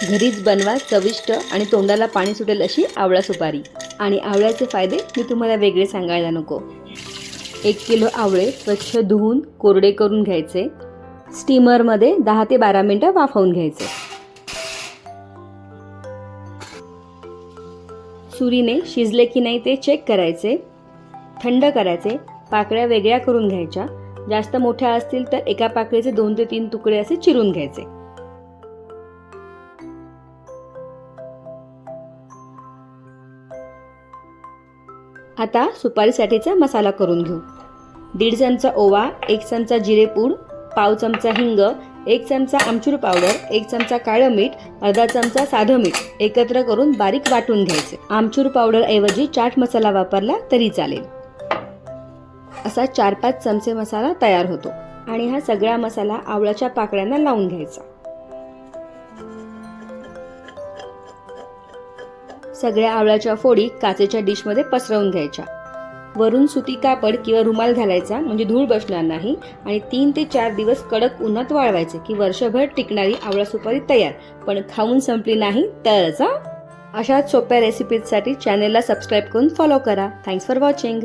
घरीच बनवा चविष्ट आणि तोंडाला पाणी सुटेल अशी आवळा सुपारी। आणि आवळ्याचे फायदे मी तुम्हाला वेगळे सांगायला नको। 1 किलो आवळे स्वच्छ धुवून कोरडे करून घ्यायचे। स्टीमरमध्ये 10 ते 12 मिनिटं वाफवून घ्यायचे। सुरीने शिजले की नाही ते चेक करायचे। थंड करायचे। पाकळ्या वेगळ्या करून घ्यायच्या। जास्त मोठ्या असतील तर एका पाकळीचे 2 ते 3 तुकडे असे चिरून घ्यायचे। आता सुपारीसाठीचा मसाला करून घेऊ। 1.5 चमचा ओवा, 1 चमचा जिरेपूड, पाव चमचा हिंग, 1 चमचा आमचूर पावडर, 1 चमचा काळं मीठ, अर्धा चमचा साधं मीठ एकत्र करून बारीक वाटून घ्यायचे। आमचूर पावडर ऐवजी चाट मसाला वापरला तरी चालेल। असा 4-5 चमचे मसाला तयार होतो आणि हा सगळा मसाला आवळ्याच्या पाकळ्यांना लावून घ्यायचा। सगळ्या आवळ्याच्या फोडी काचेच्या डिशमध्ये पसरवून घ्यायच्या। वरून सुती कापड किंवा रुमाल घालायचा म्हणजे धूळ बसणार नाही आणि 3 ते 4 दिवस कडक उन्हात वाळवायचे की वर्षभर टिकणारी आवळा सुपारी तयार। पण खाऊन संपली नाही तरच। अशाच सोप्या रेसिपीजसाठी चॅनेलला सबस्क्राईब करून फॉलो करा। Thanks for watching.